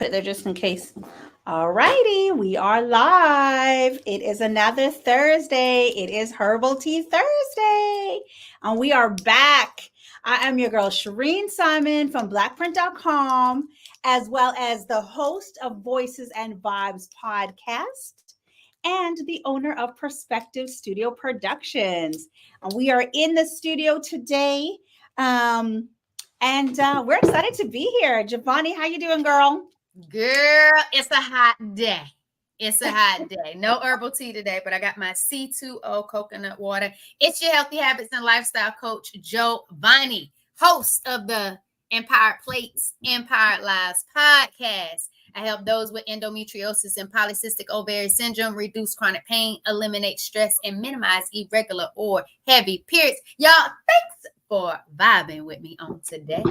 Put there just in case. All righty, we are live. It is another Thursday. It is Herbal Tea Thursday, and we are back. I am your girl, Shireen Simon from blackprint.com, as well as the host of Voices and Vibes podcast and the owner of Perspective Studio Productions. And we are in the studio today. Um, and we're excited to be here. Giovanni, how you doing, girl? Girl, it's a hot day. It's a hot day. No herbal tea today, but I got my C2O coconut water. It's your healthy habits and lifestyle coach, Giovanni, host of the Empire Plates, Empire Lives podcast. I help those with endometriosis and polycystic ovary syndrome reduce chronic pain, eliminate stress, and minimize irregular or heavy periods. Y'all, thanks for vibing with me on today.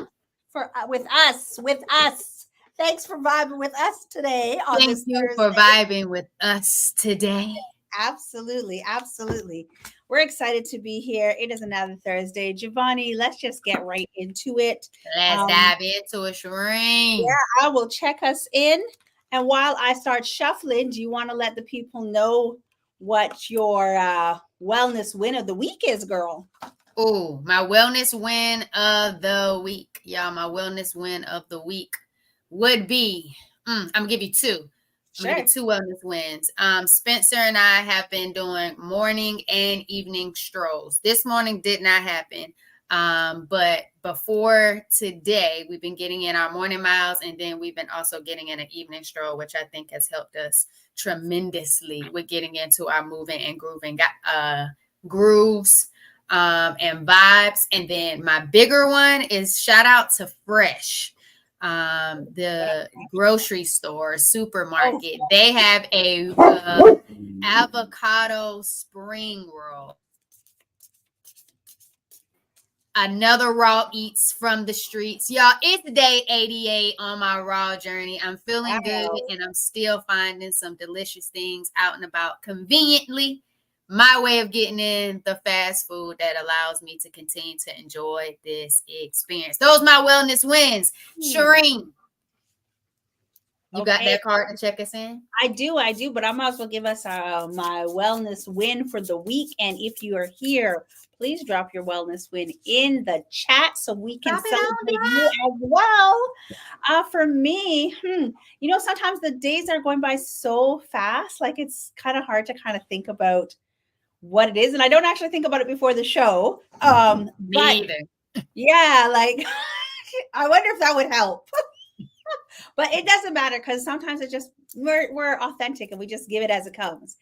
With us. Thanks for vibing with us today on Thank this you Thursday. for vibing with us today. Absolutely. We're excited to be here. It is another Thursday. Giovanni, let's just get right into it. Let's dive into it, Shireen. Yeah, I will check us in. And while I start shuffling, do you want to let the people know what your wellness win of the week is, girl? Oh, my wellness win of the week. Y'all, my wellness win of the week would be, I'm going to give you two. I'm going to give you two wellness wins. Spencer and I have been doing morning and evening strolls. This morning did not happen. But before today, we've been getting in our morning miles, and then we've been also getting in an evening stroll, which I think has helped us tremendously with getting into our moving and grooving grooves and vibes. And then my bigger one is shout out to Fresh, the grocery store, supermarket. They have a avocado spring roll. Another raw eats from the streets. Y'all, it's day 88 on my raw journey. I'm feeling good, and I'm still finding some delicious things out and about conveniently. My way of getting in the fast food that allows me to continue to enjoy this experience. Those are my wellness wins. Shireen, you got that card to check us in? I do, but I might as well give us my wellness win for the week. And if you are here, please drop your wellness win in the chat so we can celebrate you as well. For me, sometimes the days are going by so fast, like it's kind of hard to kind of think about what it is. And I don't actually think about it before the show. Me either. Yeah, like I wonder if that would help. But it doesn't matter because sometimes it just we're authentic and we just give it as it comes.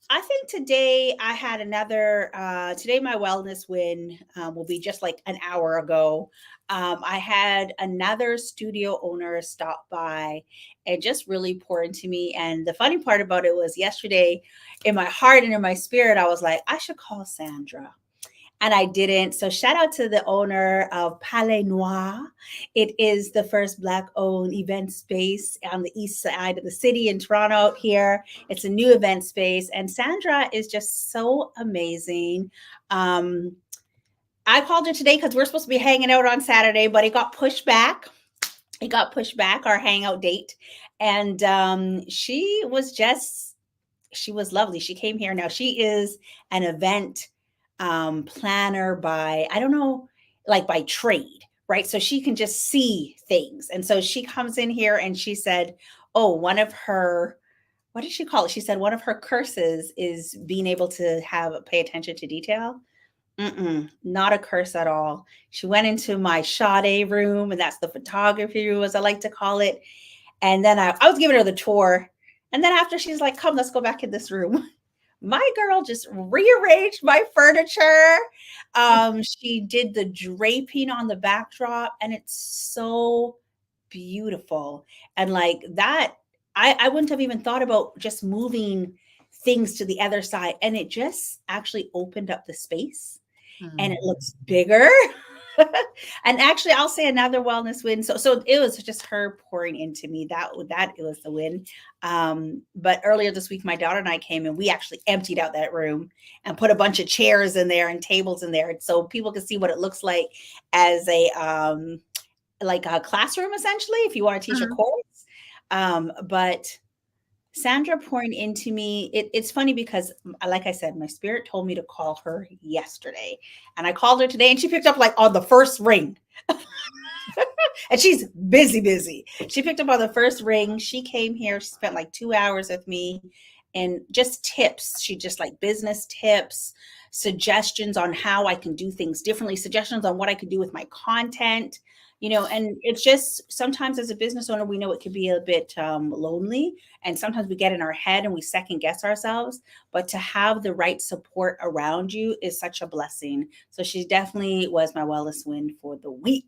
I think today I had another today my wellness win will be just like an hour ago. I had another studio owner stop by and just really pour into me. And the funny part about it was yesterday in my heart and in my spirit, I was like, I should call Sandra. And I didn't. So shout out to the owner of Palais Noir. It is the first Black-owned event space on the east side of the city in Toronto out here. It's a new event space. And Sandra is just so amazing. I called her today because we're supposed to be hanging out on Saturday, but it got pushed back. Our hangout date. And she was lovely. She came here. Now she is an event planner by, I don't know, like by trade, right? So she can just see things. And so she comes in here and she said, oh, what did she call it? She said one of her curses is being able to pay attention to detail. Not a curse at all. She went into my Sade room, and that's the photography room, as I like to call it. And then I was giving her the tour. And then after she's like, come, let's go back in this room. My girl just rearranged my furniture. She did the draping on the backdrop, and it's so beautiful. And like that, I wouldn't have even thought about just moving things to the other side. And it just actually opened up the space and it looks bigger. And actually, I'll say another wellness win. So it was just her pouring into me. That it was the win. But earlier this week, my daughter and I came and we actually emptied out that room and put a bunch of chairs in there and tables in there, so people can see what it looks like as a like a classroom essentially if you want to teach a Mhm. course. But Sandra pouring into me, it's funny because, like I said, my spirit told me to call her yesterday. And I called her today and she picked up like on the first ring. And she's busy, busy. She picked up on the first ring. She came here. She spent like 2 hours with me and just tips. She just like business tips, suggestions on how I can do things differently, suggestions on what I could do with my content. And it's just sometimes as a business owner, we know it could be a bit lonely. And sometimes we get in our head and we second guess ourselves. But to have the right support around you is such a blessing. So she definitely was my wellness win for the week.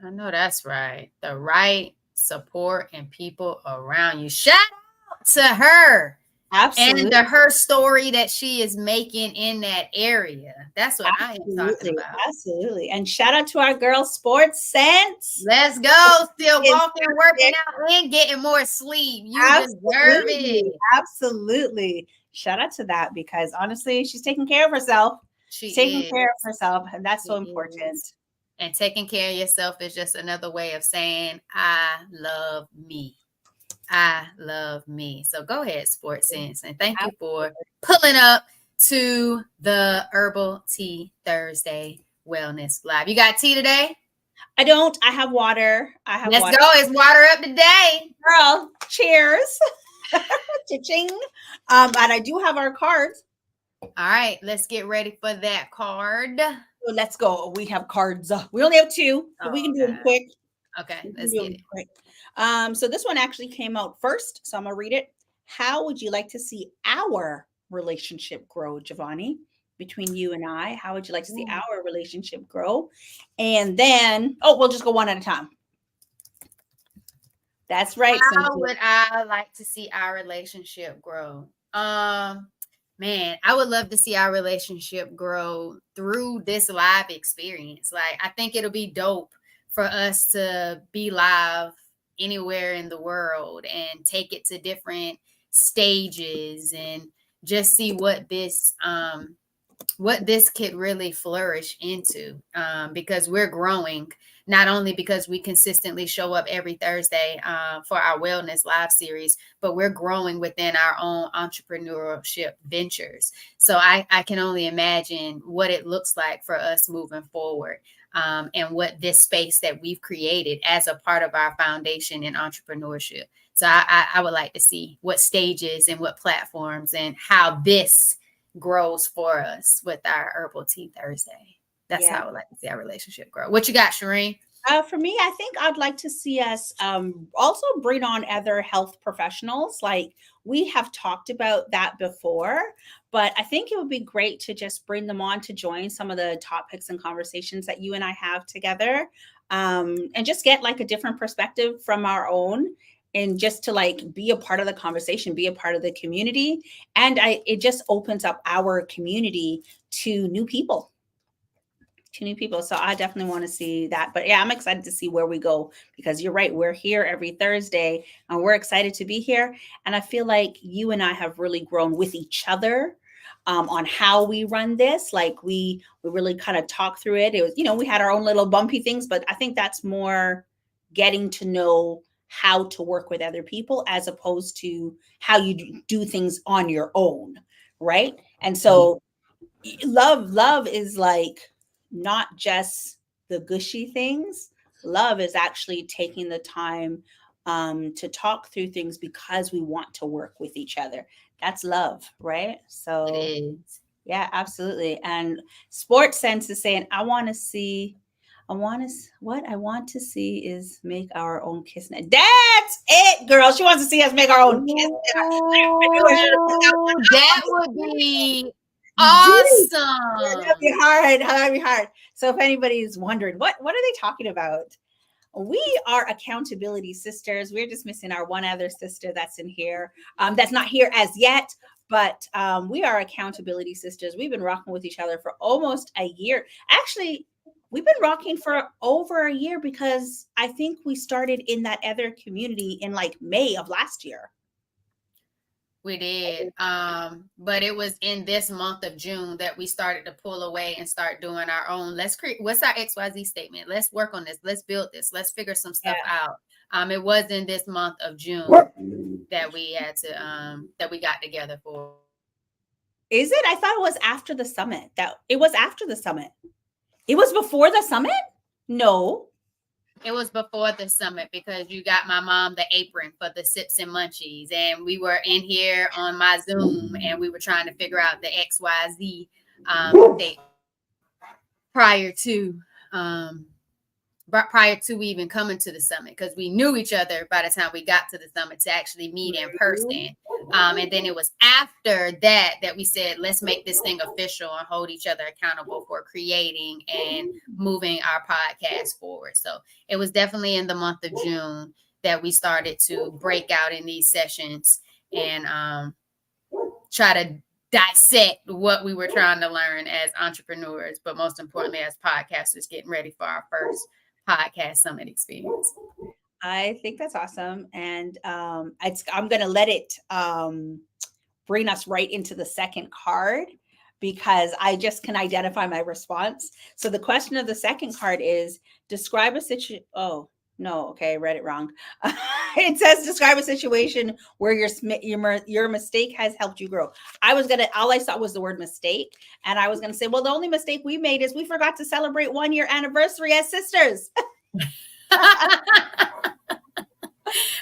I know that's right. The right support and people around you. Shout out to her. Absolutely. And her story that she is making in that area. That's what I am talking about. Absolutely. And shout out to our girl, Sports Sense. Let's go. Still walking, working out, and getting more sleep. You deserve it. Absolutely. Shout out to that because honestly, she's taking care of herself. She's taking care of herself. And that's so important. And taking care of yourself is just another way of saying, I love me. I love me. So go ahead, Sports Sense. And thank you for pulling up to the Herbal Tea Thursday Wellness Live. You got tea today? I don't. I have water. Let's go. It's water up today. Girl, cheers. Cha-ching. And I do have our cards. All right. Let's get ready for that card. So let's go. We have cards. We only have two. So we can do them quick. Okay. Let's get it. Quick. So this one actually came out first. So I'm going to read it. How would you like to see our relationship grow, Giovanni? Between you and I, how would you like to see our relationship grow? And then, we'll just go one at a time. That's right. How would I like to see our relationship grow? Man, I would love to see our relationship grow through this live experience. Like, I think it'll be dope for us to be live anywhere in the world and take it to different stages and just see what this could really flourish into, because we're growing, not only because we consistently show up every Thursday for our Wellness Live series, but we're growing within our own entrepreneurship ventures. So I can only imagine what it looks like for us moving forward, and what this space that we've created as a part of our foundation in entrepreneurship. So I would like to see what stages and what platforms and how this grows for us with our Herbal Tea Thursday. That's how I would like to see our relationship grow. What you got, Shireen? For me, I think I'd like to see us also bring on other health professionals. Like we have talked about that before, but I think it would be great to just bring them on to join some of the topics and conversations that you and I have together, and just get like a different perspective from our own. And just to like be a part of the conversation, be a part of the community. And it just opens up our community to new people. So I definitely want to see that. But yeah, I'm excited to see where we go because you're right. We're here every Thursday and we're excited to be here. And I feel like you and I have really grown with each other on how we run this. Like we really kind of talked through it. It was, we had our own little bumpy things, but I think that's more getting to know how to work with other people as opposed to how you do things on your own, right? And so love is like not just the gushy things. Love is actually taking the time to talk through things because we want to work with each other. That's love, right? So it is. Yeah, absolutely. And Sports Sense is saying, I want to see is make our own kiss. That's it, girl. She wants to see us make our own kiss. That would be awesome. That'd be hard. That'd be hard. So if anybody's wondering, what are they talking about? We are accountability sisters. We're just missing our one other sister that's in here. That's not here as yet. But we are accountability sisters. We've been rocking with each other for almost a year. Actually, we've been rocking for over a year because I think we started in that other community in like May of last year. We did. But it was in this month of June that we started to pull away and start doing our own. Let's create, what's our XYZ statement? Let's work on this. Let's build this. Let's figure some stuff out. It was in this month of June that we had to that we got together for. Is it? I thought it was after the summit. That it was after the summit. It was before the summit? No. It was before the summit because you got my mom the apron for the Sips and Munchies. And we were in here on my Zoom and we were trying to figure out the XYZ date prior to even coming to the summit, because we knew each other by the time we got to the summit to actually meet in person. And then it was after that we said, let's make this thing official and hold each other accountable for creating and moving our podcast forward. So it was definitely in the month of June that we started to break out in these sessions and try to dissect what we were trying to learn as entrepreneurs, but most importantly as podcasters getting ready for our first podcast summit experience. I think that's awesome. And I'm going to let it bring us right into the second card because I just can identify my response. So the question of the second card is describe a situation. Oh, no. Okay. I read it wrong. It says describe a situation where your mistake has helped you grow. All I saw was the word mistake. And I was going to say, well, the only mistake we made is we forgot to celebrate 1 year anniversary as sisters.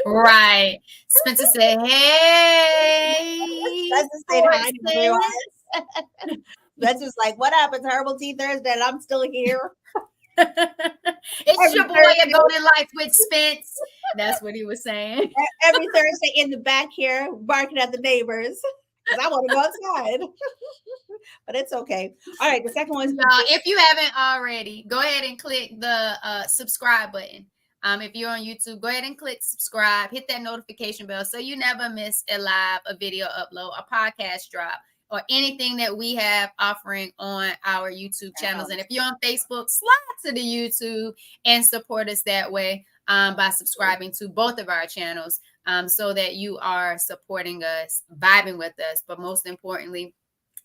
Right. Spencer said, hey. Spencer said hi to everyone. Spencer's like, what happened to Herbal Tea Thursday? And I'm still here. It's your boy, A Golden Life with Spence. That's what he was saying. Every Thursday in the back here, barking at the neighbors. Because I want to go outside. But it's okay. All right, the second one is if you haven't already, go ahead and click the subscribe button. If you're on YouTube, go ahead and click subscribe, hit that notification bell so you never miss a video upload, a podcast drop, or anything that we have offering on our YouTube channels. And if you're on Facebook, slide to the YouTube and support us that way by subscribing to both of our channels so that you are supporting us, vibing with us, but most importantly,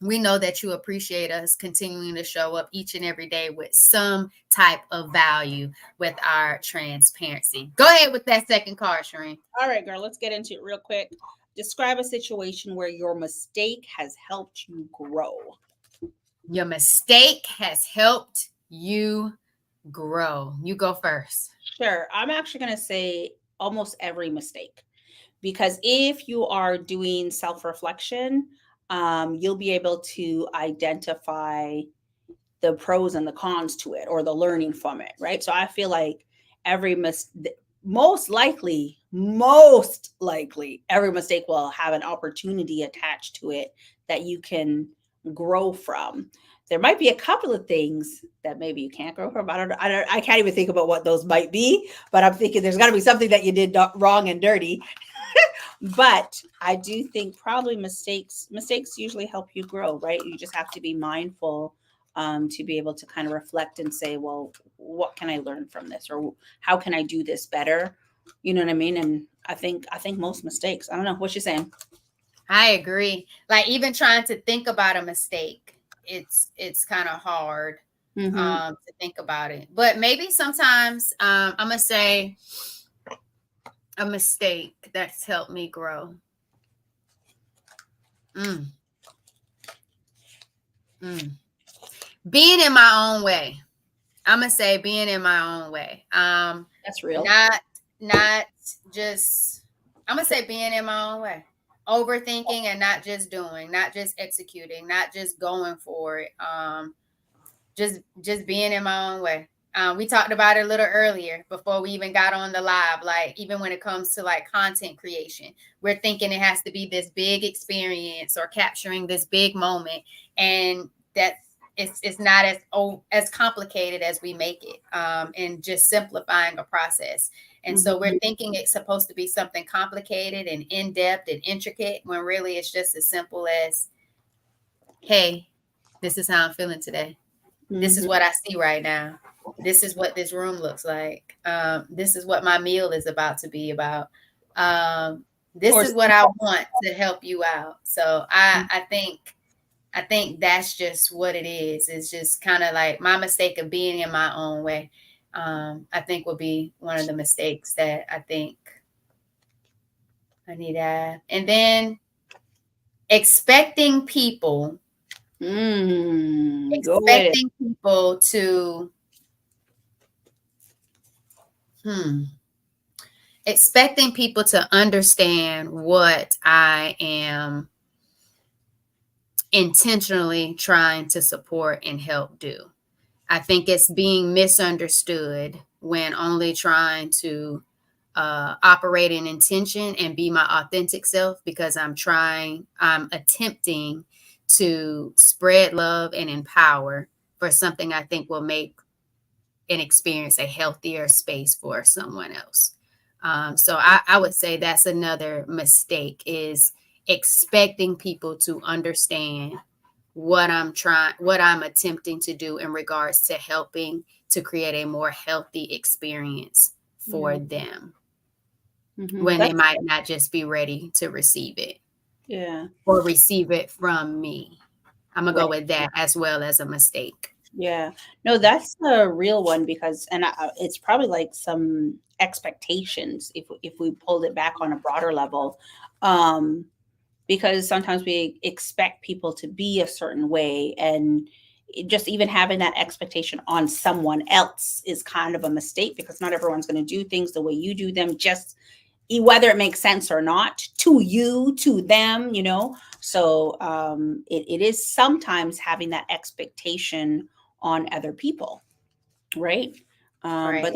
we know that you appreciate us continuing to show up each and every day with some type of value with our transparency. Go ahead with that second card, Shireen. All right, girl, let's get into it real quick. Describe a situation where your mistake has helped you grow. Your mistake has helped you grow. You go first. Sure. I'm actually going to say almost every mistake, because if you are doing self-reflection, you'll be able to identify the pros and the cons to it or the learning from it, right? So I feel like most likely, every mistake will have an opportunity attached to it that you can grow from. There might be a couple of things that maybe you can't grow from. I can't even think about what those might be, but I'm thinking there's got to be something that you did wrong and dirty. But I do think probably mistakes usually help you grow, right? You just have to be mindful to be able to kind of reflect and say, well, what can I learn from this? Or how can I do this better? You know what I mean? And I think most mistakes, I don't know, what you're saying. I agree. Like even trying to think about a mistake, it's kind of hard to think about it. But maybe sometimes I'm going to say a mistake that's helped me grow. Being in my own way. I'm going to say being in my own way. That's real. Not just, I'm going to say being in my own way. Overthinking and not just doing, not just executing, not just going for it. Just being in my own way. We talked about it a little earlier before we even got on the live. Like even when it comes to like content creation, we're thinking it has to be this big experience or capturing this big moment, and that it's not as complicated as we make it, and just simplifying a process. And so we're thinking it's supposed to be something complicated and in-depth and intricate when really it's just as simple as, hey, this is how I'm feeling today. This is what I see right now. This is what this room looks like. This is what my meal is about to be about. This Or is what I want to help you out. So I think that's just what it is. It's just kind of like my mistake of being in my own way. I think will be one of the mistakes that I think I need to have. And then expecting people go with it. expecting people to expecting people to understand what I am intentionally trying to support and help do. I think it's being misunderstood when only trying to operate in intention and be my authentic self, because I'm attempting to spread love and empower for something I think will make an experience a healthier space for someone else. So I would say that's another mistake, is expecting people to understand what I'm attempting to do in regards to helping to create a more healthy experience for them, when they might not just be ready to receive it. Yeah. Or receive it from me. I'm gonna go with that as well as a mistake. Yeah. No, that's a real one, because, and it's probably like some expectations if we pulled it back on a broader level. Because sometimes we expect people to be a certain way, and just even having that expectation on someone else is kind of a mistake, because not everyone's going to do things the way you do them, just whether it makes sense or not to you, to them, so it is sometimes having that expectation on other people, right? Right. But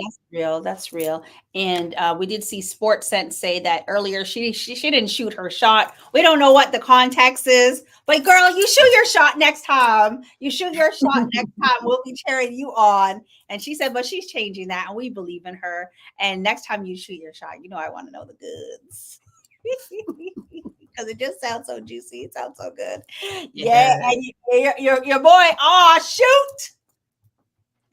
that's real. And we did see Sports Sense say that earlier. She didn't shoot her shot. We don't know what the context is, but girl, you shoot your shot next time. You shoot your shot next time. We'll be cheering you on. And she said, but she's changing that, and we believe in her. And next time you shoot your shot, I want to know the goods. Because it just sounds so juicy. It sounds so good. Yeah, and your boy, shoot,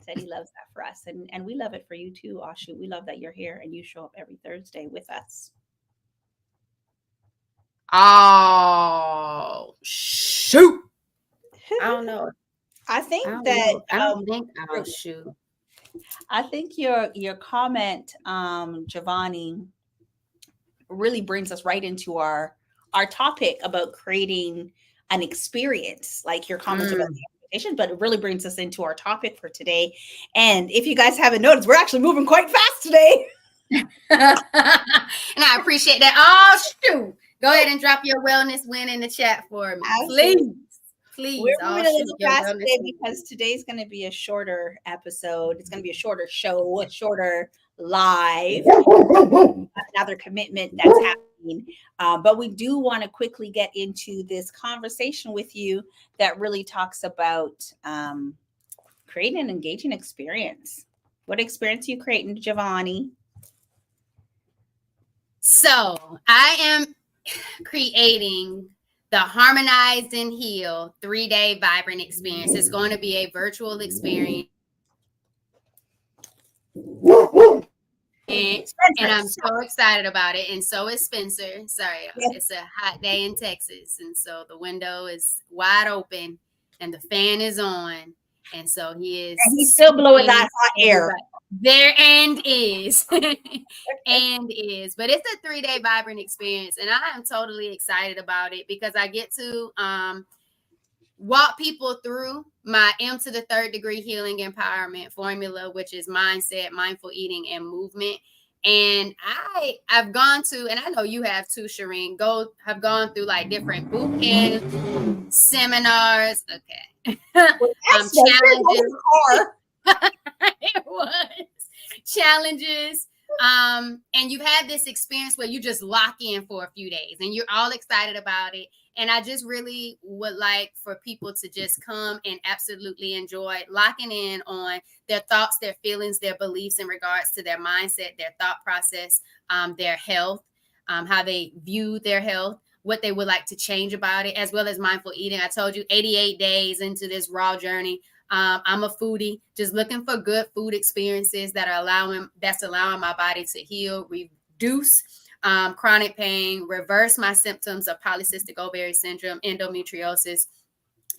said he loves that for us, and we love it for you too, Ashu. We love that you're here and you show up every Thursday with us. Oh, shoot. I don't know. I think I'll shoot. I think your comment, Giovanni, really brings us right into our topic about creating an experience, like your comments about the expectation, but it really brings us into our topic for today. And if you guys haven't noticed, we're actually moving quite fast today. And I appreciate that. Oh, shoot. Go ahead and drop your wellness win in the chat for me. Absolutely. Please. We're moving a little fast today because today's going to be a shorter episode. It's going to be a shorter show, a shorter live. Another commitment that's happening. But we do want to quickly get into this conversation with you that really talks about creating an engaging experience. What experience are you creating, Giovanni? So I am creating the Harmonize and Heal 3-day vibrant experience. It's going to be a virtual experience. And I'm so excited about it. And so is Spencer. Sorry, It's a hot day in Texas. And so the window is wide open and the fan is on. And so he is. And he's still blowing that hot air. There and is. And is. But it's a 3-day vibrant experience. And I am totally excited about it because I get to walk people through my M to the 3rd degree healing empowerment formula, which is mindset, mindful eating, and movement. And I've gone to, and I know you have too, Shireen, have gone through like different boot camp seminars. Okay. Challenges. It was challenges. And you've had this experience where you just lock in for a few days and you're all excited about it. And I just really would like for people to just come and absolutely enjoy locking in on their thoughts, their feelings, their beliefs in regards to their mindset, their thought process, their health, how they view their health, what they would like to change about it, as well as mindful eating. I told you 88 days into this raw journey. I'm a foodie, just looking for good food experiences that's allowing my body to heal, reduce chronic pain, reverse my symptoms of polycystic ovary syndrome, endometriosis,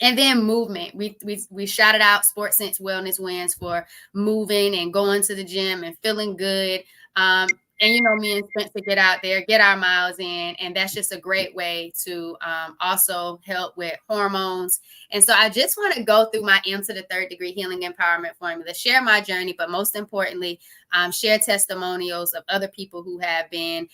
and then movement. We shouted out Sports Sense Wellness Wins for moving and going to the gym and feeling good. And, you know, me and Spencer get out there, get our miles in. And that's just a great way to also help with hormones. And so I just want to go through my M to the third degree healing empowerment formula, share my journey, but most importantly, share testimonials of other people who have been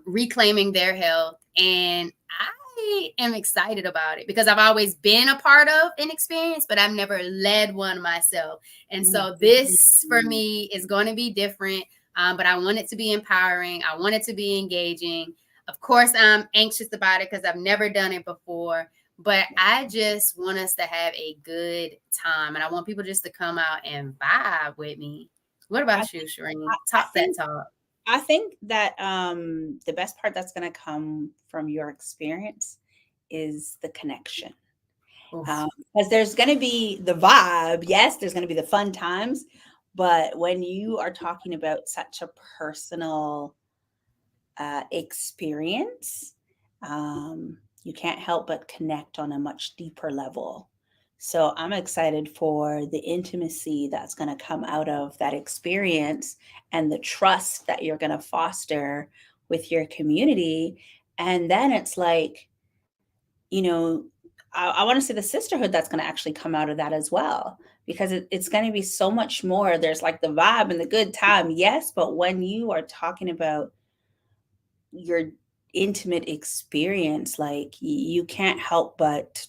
reclaiming their health. And I am excited about it because I've always been a part of an experience, but I've never led one myself. And so this for me is going to be different. But I want it to be empowering. I want it to be engaging. Of course, I'm anxious about it because I've never done it before. But I just want us to have a good time. And I want people just to come out and vibe with me. What about you, Shireen? Talk that talk. I think that the best part that's going to come from your experience is the connection. Because there's going to be the vibe. Yes, there's going to be the fun times. But when you are talking about such a personal experience, you can't help but connect on a much deeper level. So I'm excited for the intimacy that's going to come out of that experience and the trust that you're going to foster with your community. And then it's like, you know, I want to see the sisterhood that's going to actually come out of that as well, because it's going to be so much more. There's like the vibe and the good time. Yes. But when you are talking about your intimate experience, like you can't help but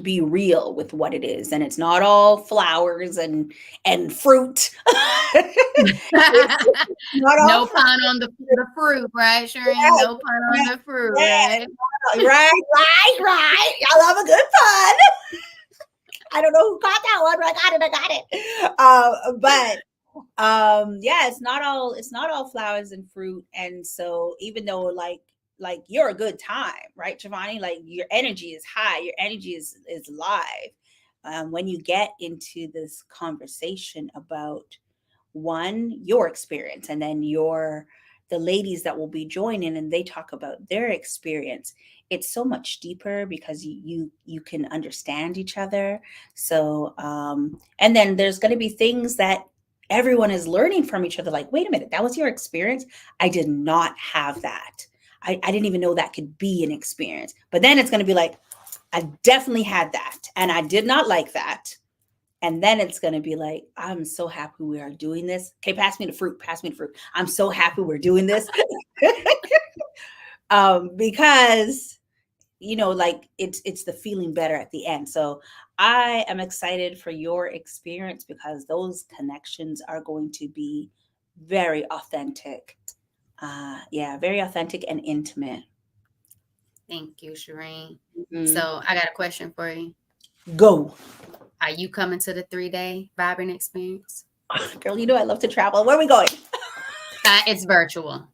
be real with what it is. And it's not all flowers and fruit. No pun on the fruit, right, Shireen? Yeah, no pun on the fruit, right? Right. I love a good pun. I don't know who caught that one, but I got it. Yeah, it's not all flowers and fruit. And so even though like you're a good time, right, Giovanni? Like your energy is high, your energy is live. When you get into this conversation about your experience, and then the ladies that will be joining and they talk about their experience, it's so much deeper because you can understand each other. So and then there's going to be things that everyone is learning from each other, like, wait a minute, that was your experience? I did not have that. I didn't even know that could be an experience. But then it's going to be like, I definitely had that and I did not like that. And then it's going to be like, I'm so happy we are doing this. Okay, pass me the fruit. I'm so happy we're doing this. Because, you know, like it's the feeling better at the end. So I am excited for your experience because those connections are going to be very authentic. Very authentic and intimate. Thank you, Shireen. Mm-hmm. So I got a question for you. Go. Are you coming to the 3-day Vibrant experience? Girl, you know I love to travel. Where are we going? It's virtual.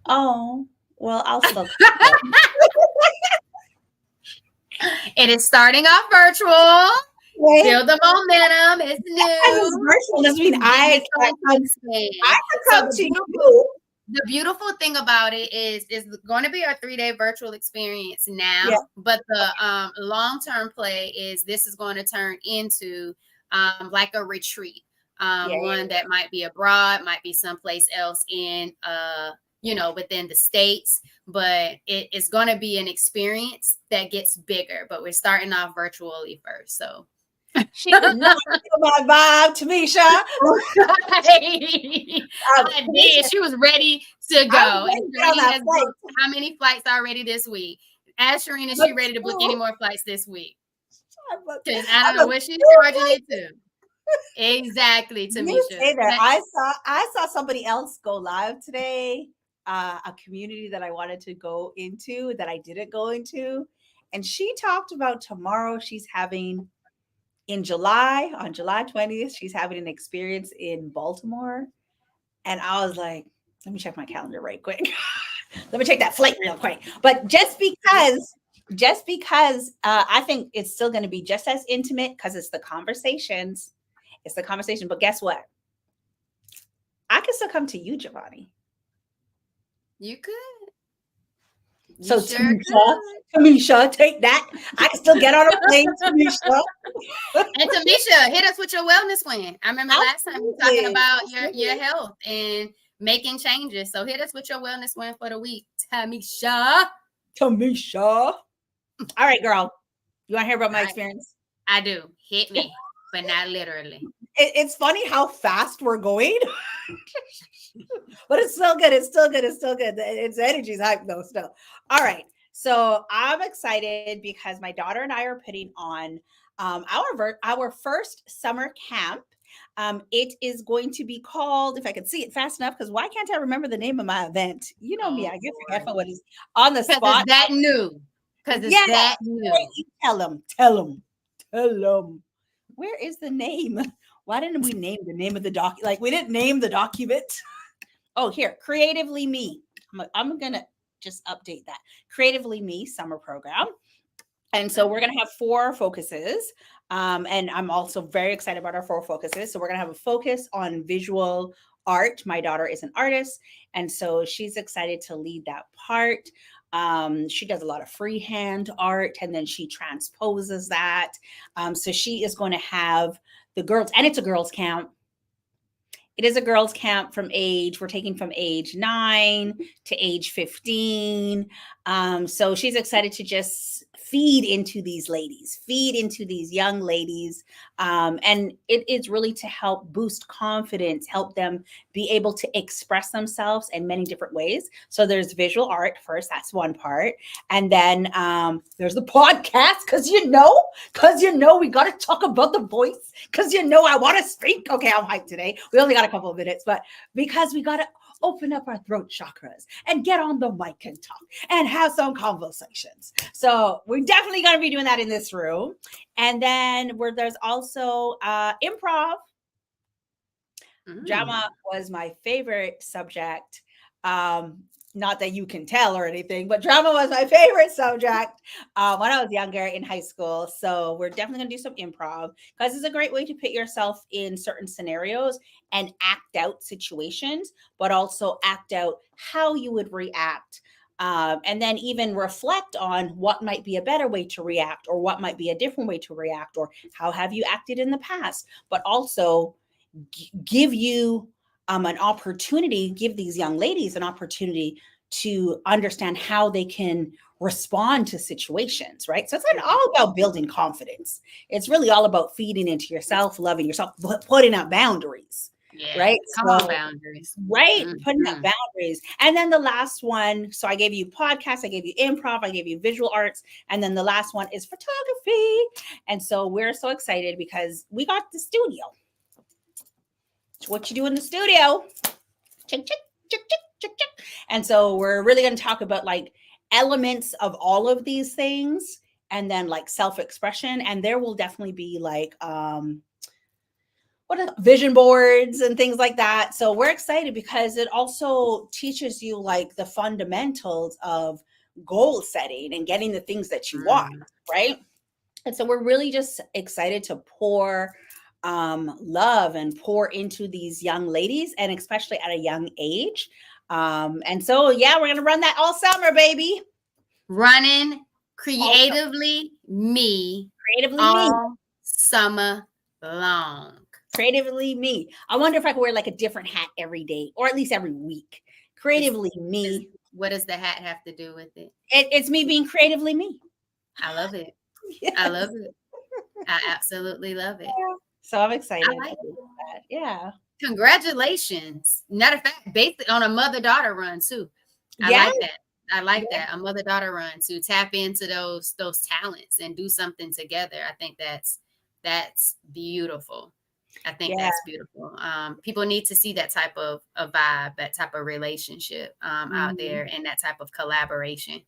Oh, well, I'll still. It is starting off virtual. Feel the momentum. It's new. It's virtual. Doesn't mean I could come to you. The beautiful thing about it is going to be our 3-day virtual experience now, but the long-term play is this is going to turn into like a retreat, one that might be abroad, might be someplace else in, within the States, but it's going to be an experience that gets bigger, but we're starting off virtually first. So she did not feel my vibe, Tamisha. I did. She was ready to go. And has booked how many flights already this week? Ask Shireen if she's ready to book any more flights this week. Because I don't know what she's charging it to. Exactly, Tamisha. You say that. I saw somebody else go live today. A community that I wanted to go into that I didn't go into, and she talked about tomorrow she's having. On July 20th, she's having an experience in Baltimore. And I was like, let me check my calendar right quick. Let me check that flight real quick. But just because I think it's still going to be just as intimate because it's the conversation. But guess what? I can still come to you, Giovanni. You could. You So sure Tamisha, take that. I can still get on a plane, Tamisha. And Tamisha, hit us with your wellness win. I remember last time we were talking about your health and making changes. So hit us with your wellness win for the week, Tamisha. All right, girl. You want to hear about my experience? I do. Hit me, but not literally. It's funny how fast we're going. But it's still good. It's still good. Its energy's hype though. Still. All right. So I'm excited because my daughter and I are putting on our first summer camp. It is going to be called, if I could see it fast enough, because why can't I remember the name of my event? You know me, I get forgetful what is on the spot. It's that new. Because it's that new. Tell them. Where is the name? Why didn't we name the name of the doc? Like we didn't name the document. Oh, here, Creatively Me. I'm going to just update that. Creatively Me summer program. And so we're going to have 4 focuses. And I'm also very excited about our 4 focuses. So we're going to have a focus on visual art. My daughter is an artist. And so she's excited to lead that part. She does a lot of freehand art and then she transposes that. So she is going to have the girls, and it's a girls' camp. It is a girls' camp we're taking from age 9 to age 15. So she's excited to just feed into these young ladies. And it is really to help boost confidence, help them be able to express themselves in many different ways. So there's visual art first, that's one part. And then there's the podcast, because you know, we got to talk about the voice, because I want to speak. Okay, I'm hyped today. We only got a couple of minutes, but because we got to open up our throat chakras and get on the mic and talk and have some conversations. So we're definitely going to be doing that in this room. And then there's also improv. Drama was my favorite subject. Not that you can tell or anything, but drama was my favorite subject when I was younger in high school. So we're definitely going to do some improv, because it's a great way to put yourself in certain scenarios and act out situations, but also act out how you would react. And then even reflect on what might be a better way to react, or what might be a different way to react, or how have you acted in the past, but also give you give these young ladies an opportunity to understand how they can respond to situations, right? So it's not all about building confidence. It's really all about feeding into yourself, loving yourself, putting up boundaries. Yeah, right? Come on, boundaries. Right. Putting up boundaries. And then the last one, so I gave you podcasts, I gave you improv, I gave you visual arts. And then the last one is photography. And so we're so excited because we got the studio. What you do in the studio. Check, check, check, check, check, check. And so we're really going to talk about like elements of all of these things, and then like self-expression. And there will definitely be like vision boards and things like that. So we're excited because it also teaches you like the fundamentals of goal setting and getting the things that you want, right? And so we're really just excited to pour love and pour into these young ladies, and especially at a young age. And so, yeah, we're going to run that all summer, baby. Running Creatively Me. All summer long. Creatively Me. I wonder if I could wear like a different hat every day, or at least every week. Creatively Me. What does the hat have to do with it? It's me being creatively me. I love it. Yes. I love it. I absolutely love it. Yeah. So I'm excited. I like it. Yeah. Congratulations. Matter of fact, based on a mother-daughter run too. I like that. I like that. A mother-daughter run to tap into those talents and do something together. I think that's beautiful. I think that's beautiful. People need to see that type of a vibe, that type of relationship out there, and that type of collaboration.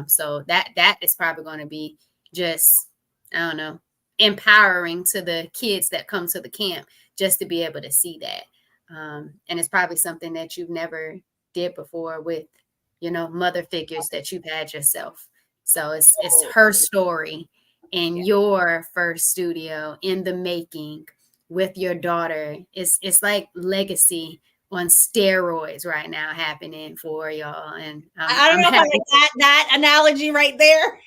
So that is probably going to be just, I don't know, empowering to the kids that come to the camp, just to be able to see that. And it's probably something that you've never did before with, mother figures that you've had yourself. So it's her story in your first studio in the making with your daughter. It's like legacy on steroids right now happening for y'all. And I don't I'm know if I happy. like that analogy right there.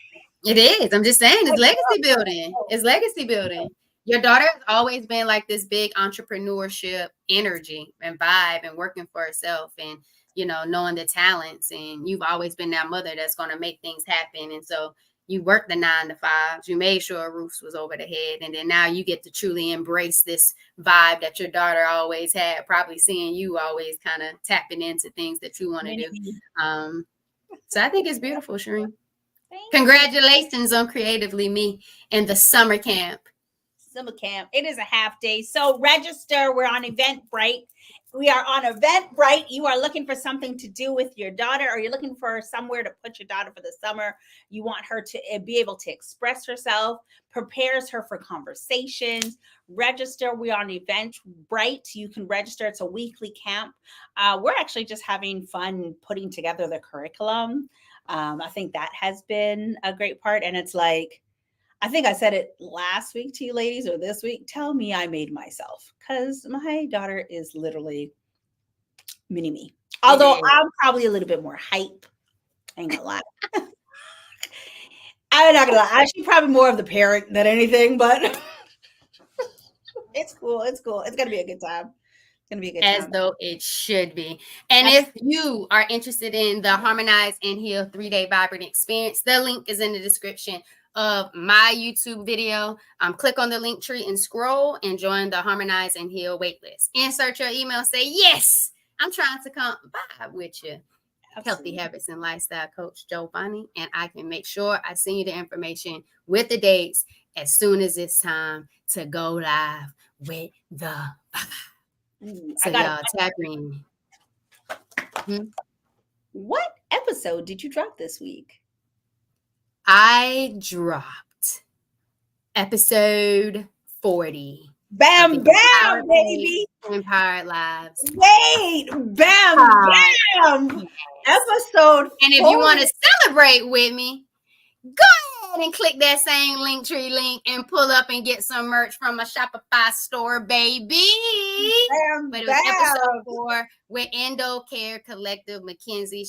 It is. I'm just saying it's legacy building. It's legacy building. Your daughter has always been like this big entrepreneurship energy and vibe and working for herself and, you know, knowing the talents. And you've always been that mother that's going to make things happen. And so you worked the 9 to 5s. You made sure a roof was over the head. And then now you get to truly embrace this vibe that your daughter always had, probably seeing you always kind of tapping into things that you want to do. So I think it's beautiful, Shereen. Congratulations on Creatively Me and the summer camp. Summer camp. It is a half day. So register. We're on Eventbrite. We are on Eventbrite. You are looking for something to do with your daughter, or you're looking for somewhere to put your daughter for the summer. You want her to be able to express herself, prepares her for conversations. Register. We're on Eventbrite. You can register. It's a weekly camp. We're actually just having fun putting together the curriculum. I think that has been a great part. And it's like, I think I said it last week to you ladies or this week. Tell me I made myself, because my daughter is literally mini me. Although I'm probably a little bit more hype. I ain't gonna lie. I'm not gonna lie. She's probably more of the parent than anything, but it's cool. It's cool. It's gonna be a good time. It's gonna be a good time. As though it should be. And if you are interested in the Harmonize and Heal 3-day vibrant experience, the link is in the description of my YouTube video. Click on the link tree and scroll and join the Harmonize and Heal waitlist. Insert your email, say, yes, I'm trying to come vibe with you. Absolutely. Healthy Habits and Lifestyle Coach Jo Bonnie, and I can make sure I send you the information with the dates as soon as it's time to go live with the so y'all tap in. What episode did you drop this week? I dropped episode 40. Bam, bam, baby. Empowered Lives. Wait, bam, bam. Episode 40. And if you want to celebrate with me, go ahead and click that same Linktree link and pull up and get some merch from a Shopify store, baby. Bam, but it was episode 4 with Endo Care Collective Mackenzie.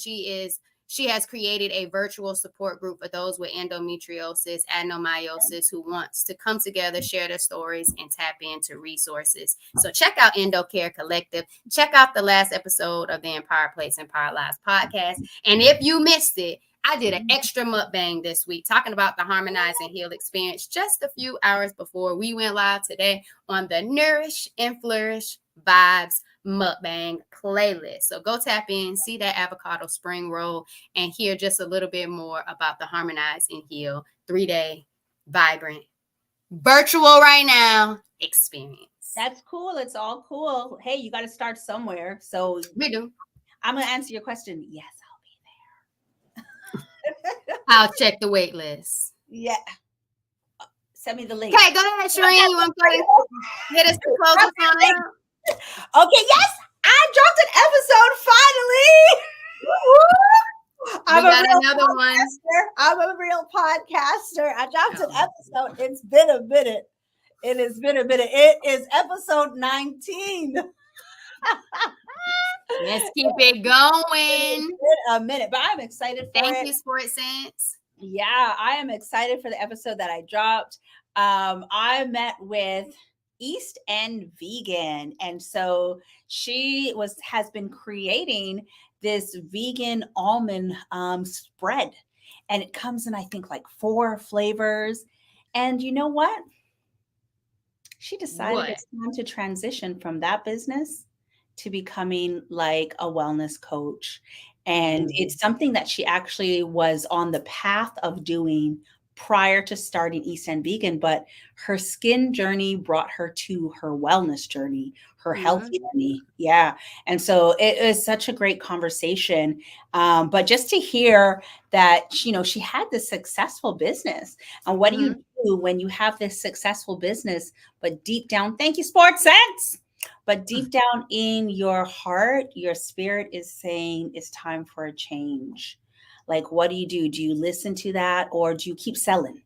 She has created a virtual support group for those with endometriosis, adenomyosis, who wants to come together, share their stories, and tap into resources. So check out Endo Care Collective. Check out the last episode of the Empowered Place, Empowered Lives podcast. And if you missed it, I did an extra mukbang this week talking about the Harmonize and Heal experience just a few hours before we went live today on the Nourish and Flourish Vibes mukbang playlist. So go tap in, see that avocado spring roll, and hear just a little bit more about the Harmonize and Heal 3-day vibrant virtual right now experience. That's cool. It's all cool. Hey, you got to start somewhere. So we do. I'm going to answer your question. Yes, I'll be there. I'll check the wait list. Yeah. Send me the link. Okay, go ahead, Shereen. You want to get us to close this on out? Okay, yes, I dropped an episode finally. We got another one. I'm a real podcaster. I dropped an episode. It's been a minute. It has been a minute. It is episode 19. Let's keep it going. It's been a minute, but I'm excited for it. Thank you, Sports Sense. Yeah, I am excited for the episode that I dropped. I met with East End Vegan, and so she has been creating this vegan almond spread, and it comes in, I think, like 4 flavors. And you know what? She decided it's time to transition from that business to becoming like a wellness coach. And it's something that she actually was on the path of doing prior to starting East End Vegan, but her skin journey brought her to her wellness journey, her health journey. Yeah. And so it is such a great conversation. But just to hear that, you know, she had this successful business. And what do you do when you have this successful business, but deep down, thank you, Sports Sense. But deep down in your heart, your spirit is saying it's time for a change. Like, what do? Do you listen to that, or do you keep selling?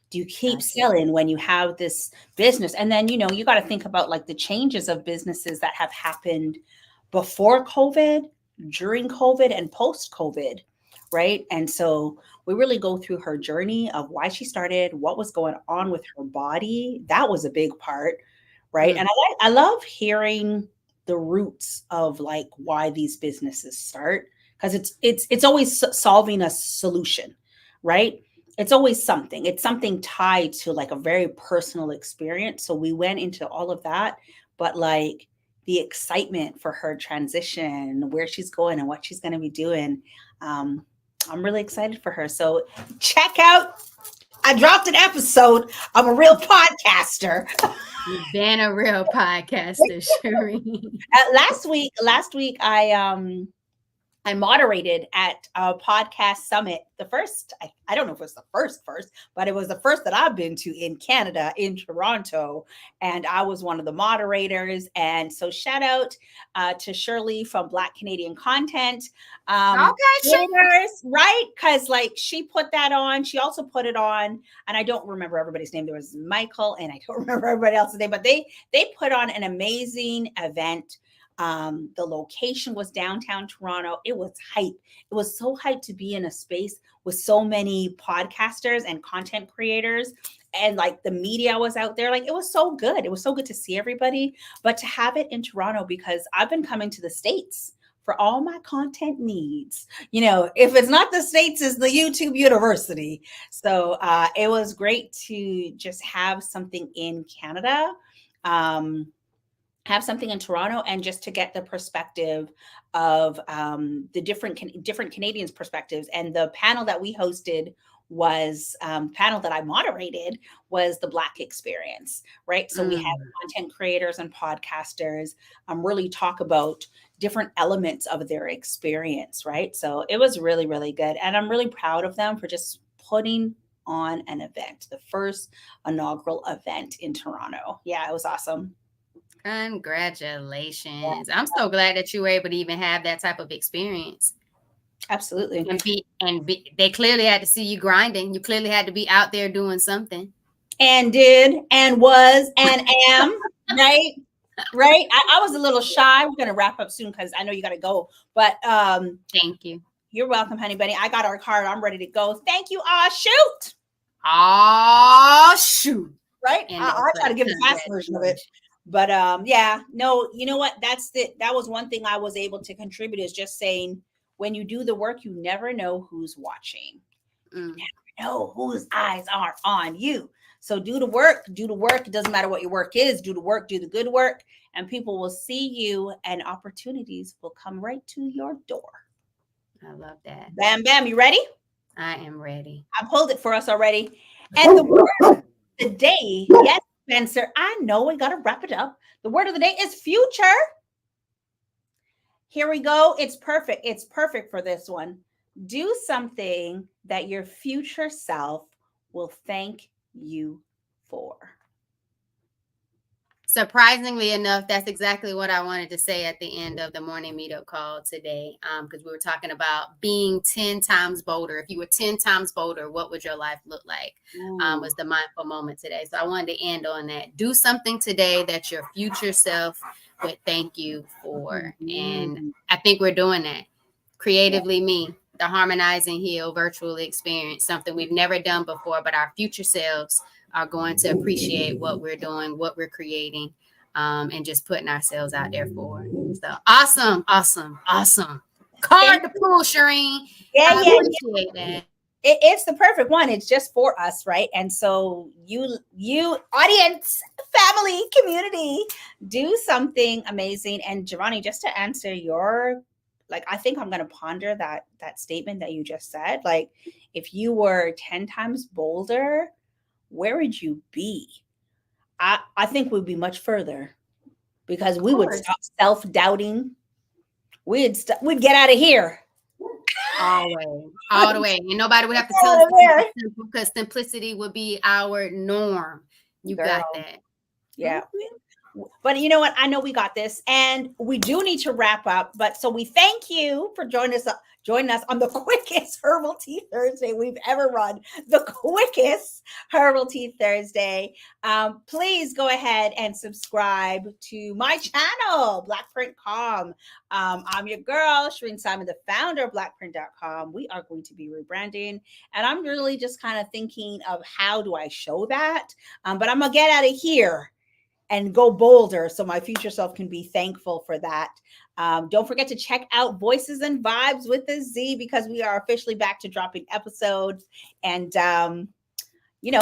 Do you keep selling when you have this business? And then, you know, you got to think about like the changes of businesses that have happened before COVID, during COVID, and post COVID, right? And so we really go through her journey of why she started, what was going on with her body. That was a big part, right? And I love hearing the roots of like why these businesses start, because it's always solving a solution, right? It's always something. It's something tied to like a very personal experience. So we went into all of that, but like the excitement for her transition, where she's going and what she's going to be doing. I'm really excited for her. So check out, I dropped an episode. I'm a real podcaster. You've been a real podcaster, Shereen. Last week I moderated at a podcast summit. The first, I don't know if it was the first, but it was the first that I've been to in Canada, in Toronto. And I was one of the moderators. And so shout out to Shirley from Black Canadian Content. Okay, right? Because like she put that on. She also put it on, and I don't remember everybody's name. There was Michael, and I don't remember everybody else's name, but they put on an amazing event. The location was downtown Toronto. It was hype. It was so hype to be in a space with so many podcasters and content creators, and like the media was out there. Like it was so good. It was so good to see everybody, but to have it in Toronto, because I've been coming to the States for all my content needs. You know, if it's not the States, it's the YouTube University. So it was great to just have something in Canada. Have something in Toronto, and just to get the perspective of the different Canadians' perspectives. And the panel that we hosted was panel that I moderated was the Black experience, right? So we had content creators and podcasters really talk about different elements of their experience, right? So it was really, really good. And I'm really proud of them for just putting on an event, the first inaugural event in Toronto. Yeah, it was awesome. Congratulations. I'm so glad that you were able to even have that type of experience. Absolutely. And they clearly had to see you grinding. You clearly had to be out there doing something. And did, and was, and am, right? Right. I was a little shy. We're going to wrap up soon because I know you got to go. But thank you. You're welcome, honey bunny. I got our card. I'm ready to go. Thank you. Shoot. Shoot. Right. I'll try to give the fast version of it. But yeah, no, you know what? That was one thing I was able to contribute, is just saying, when you do the work, you never know who's watching. You never know whose eyes are on you. So do the work. It doesn't matter what your work is. Do the work, do the good work, and people will see you, and opportunities will come right to your door. I love that. Bam, bam. You ready? I am ready. I pulled it for us already. And the word of the day, yes, Spencer, I know we got to wrap it up. The word of the day is future. Here we go. It's perfect. It's perfect for this one. Do something that your future self will thank you for. Surprisingly enough, that's exactly what I wanted to say at the end of the morning meetup call today, because we were talking about being 10 times bolder. If you were 10 times bolder, what would your life look like? Was the mindful moment today. So I wanted to end on that. Do something today that your future self would thank you for. And I think we're doing that. Creatively Me, the Harmonizing Heal virtual experience, something we've never done before, but our future selves are going to appreciate what we're doing, what we're creating, and just putting ourselves out there for. So awesome. Card to pull, Shereen. I appreciate that. It's the perfect one. It's just for us, right? And so you audience, family, community, do something amazing. And Giovanni, just to answer your, like, I think I'm going to ponder that statement that you just said. Like, if you were 10 times bolder, where would you be? I think we'd be much further, because we would stop self-doubting. We'd get out of here. All the way. And nobody would have to tell us, because simplicity would be our norm. You got that. Yeah. But you know what? I know we got this, and we do need to wrap up. But so we thank you for joining us on the quickest Herbal Tea Thursday we've ever run. The quickest Herbal Tea Thursday. Please go ahead and subscribe to my channel, Blackprint Com. I'm your girl, Shireen Simon, the founder of Blackprint.com. We are going to be rebranding, and I'm really just kind of thinking of how do I show that. But I'm gonna get out of here and go bolder so my future self can be thankful for that. Don't forget to check out Voices and Vibes with a Z, because we are officially back to dropping episodes. And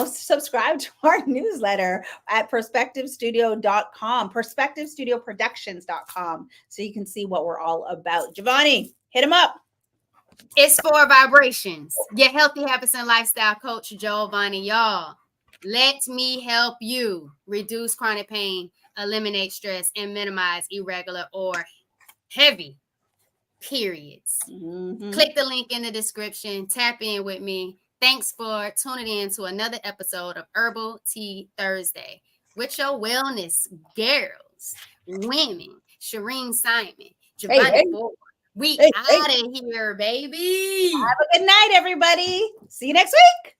subscribe to our newsletter at perspectivestudio.com, perspectivestudioproductions.com, so you can see what we're all about. Giovanni, hit him up. It's 4 vibrations. Your healthy habits and lifestyle coach, Giovanni. Y'all, let me help you reduce chronic pain, eliminate stress, and minimize irregular or heavy periods. Mm-hmm. Click the link in the description. Tap in with me. Thanks for tuning in to another episode of Herbal Tea Thursday with your wellness girls, women, Shireen Simon, Giovanni Ford. We out of here, baby. Have a good night, everybody. See you next week.